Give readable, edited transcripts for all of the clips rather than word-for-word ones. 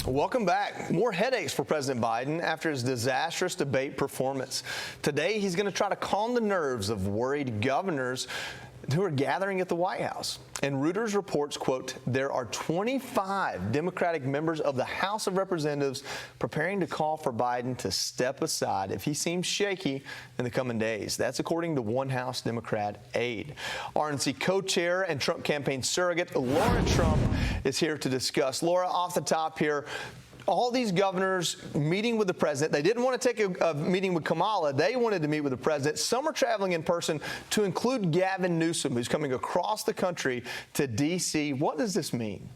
Welcome back. More headaches for President Biden after his disastrous debate performance. Today, he's going to try to calm the nerves of worried governors who are gathering at the White House. And Reuters reports, quote, there are 25 Democratic members of the House of Representatives preparing to call for Biden to step aside if he seems shaky in the coming days. That's according to one House Democrat aide. RNC Co-Chair and Trump campaign surrogate Lara Trump is here to discuss. Lara, off the top here, all these governors meeting with the president. They didn't want to take a meeting with Kamala. They wanted to meet with the president. Some are traveling in person, to include Gavin Newsom, who's coming across the country to D.C. What does this mean?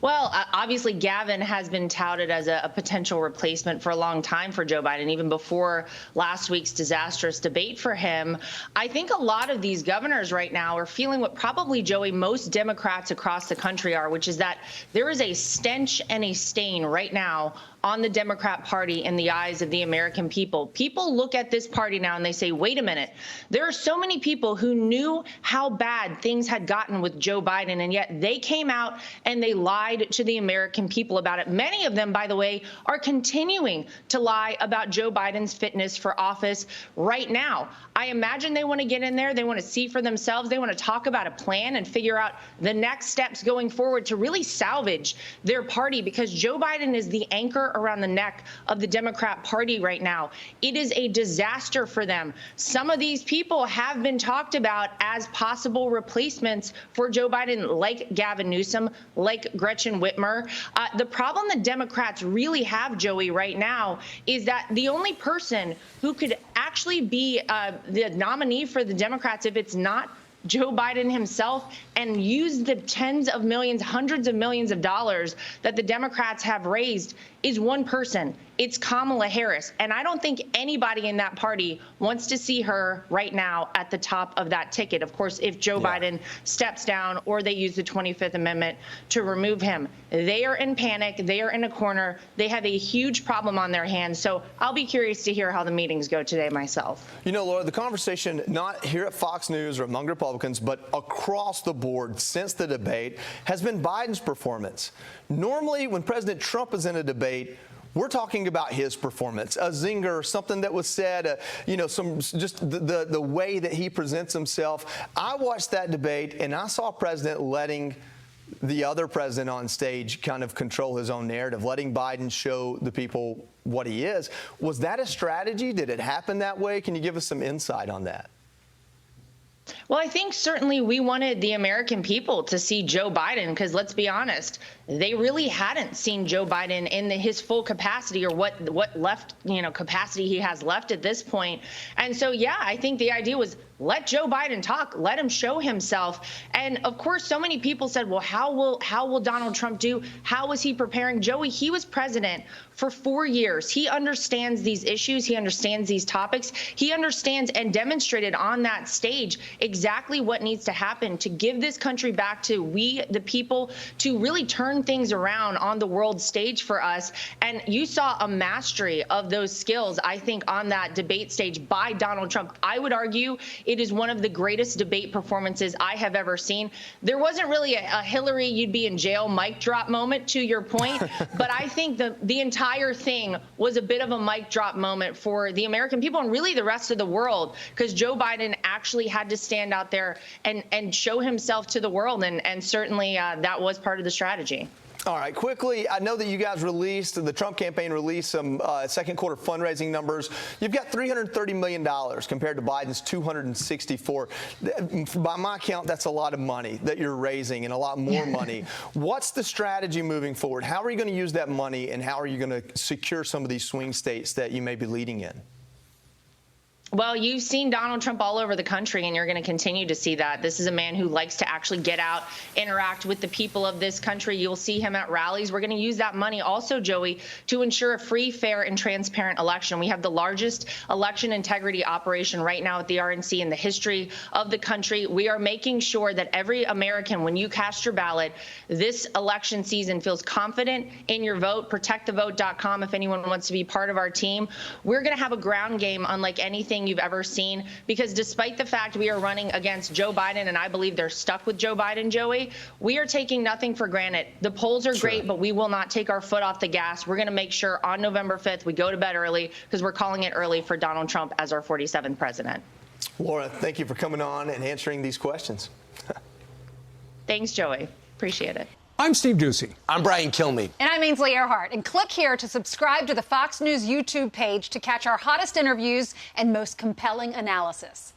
Well, obviously, Gavin has been touted as a potential replacement for a long time for Joe Biden, even before last week's disastrous debate for him. I think a lot of these governors right now are feeling what probably, Joey, most Democrats across the country are, which is that there is a stench and a stain right now on the Democrat Party in the eyes of the American people. People look at this party now and they say, wait a minute, there are so many people who knew how bad things had gotten with Joe Biden, and yet they came out and they lied to the American people about it. Many of them, by the way, are continuing to lie about Joe Biden's fitness for office right now. I imagine they want to get in there. They want to see for themselves. They want to talk about a plan and figure out the next steps going forward to really salvage their party, because Joe Biden is the anchor around the neck of the Democrat Party right now. It is a disaster for them. Some of these people have been talked about as possible replacements for Joe Biden, like Gavin Newsom, like Gretchen Whitmer. The problem that Democrats really have, Joey, right now is that the only person who could actually be the nominee for the Democrats, if it's not Joe Biden himself, and use the tens of millions, hundreds of millions of dollars that the Democrats have raised, is one person. It's Kamala Harris. And I don't think anybody in that party wants to see her right now at the top of that ticket. Of course, if Joe Biden steps down or they use the 25th Amendment to remove him, they are in panic. They are in a corner. They have a huge problem on their hands. So I'll be curious to hear how the meetings go today myself. You know, Laura, the conversation, not here at Fox News or among Republicans, but across the board since the debate, has been Biden's performance. Normally, when President Trump is in a debate, we're talking about his performance, a zinger, something that was said, just the way that he presents himself. I watched that debate, and I saw a president letting the other president on stage kind of control his own narrative, letting Biden show the people what he is. Was that a strategy? Did it happen that way? Can you give us some insight on that? Well, I think certainly we wanted the American people to see Joe Biden, because let's be honest, they really hadn't seen Joe Biden in his full capacity, or what left, capacity he has left at this point. And so, yeah, I think the idea was let Joe Biden talk, let him show himself. And of course, so many people said, well, how will Donald Trump do? How was he preparing? Joey, he was president for 4 years. He understands these issues. He understands these topics. He understands and demonstrated on that stage exactly what needs to happen to give this country back to we, the people, to really turn things around on the world stage for us. And you saw a mastery of those skills, I think, on that debate stage by Donald Trump. I would argue it is one of the greatest debate performances I have ever seen. There wasn't really a Hillary, you'd be in jail mic drop moment, to your point, but I think the entire thing was a bit of a mic drop moment for the American people and really the rest of the world, because Joe Biden actually had to stand out there and show himself to the world, and certainly that was part of the strategy. All right, quickly, I know that you guys the Trump campaign released some second quarter fundraising numbers. You've got $330 million compared to Biden's $264. By my count, that's a lot of money that you're raising, and a lot more money. What's the strategy moving forward? How are you going to use that money, and how are you going to secure some of these swing states that you may be leading in? Well, you've seen Donald Trump all over the country, and you're going to continue to see that. This is a man who likes to actually get out, interact with the people of this country. You'll see him at rallies. We're going to use that money also, Joey, to ensure a free, fair, and transparent election. We have the largest election integrity operation right now at the RNC in the history of the country. We are making sure that every American, when you cast your ballot this election season, feels confident in your vote. ProtectTheVote.com if anyone wants to be part of our team. We're going to have a ground game unlike anything anything you've ever seen, because despite the fact we are running against Joe Biden, and I believe they're stuck with Joe Biden, Joey, we are taking nothing for granted. The polls are great, but we will not take our foot off the gas. We're going to make sure on November 5th we go to bed early, because we're calling it early for Donald Trump as our 47th president. Laura, thank you for coming on and answering these questions. Thanks, Joey. Appreciate it. I'm Steve Doocy. I'm Brian Kilmeade. And I'm Ainsley Earhart. And click here to subscribe to the Fox News YouTube page to catch our hottest interviews and most compelling analysis.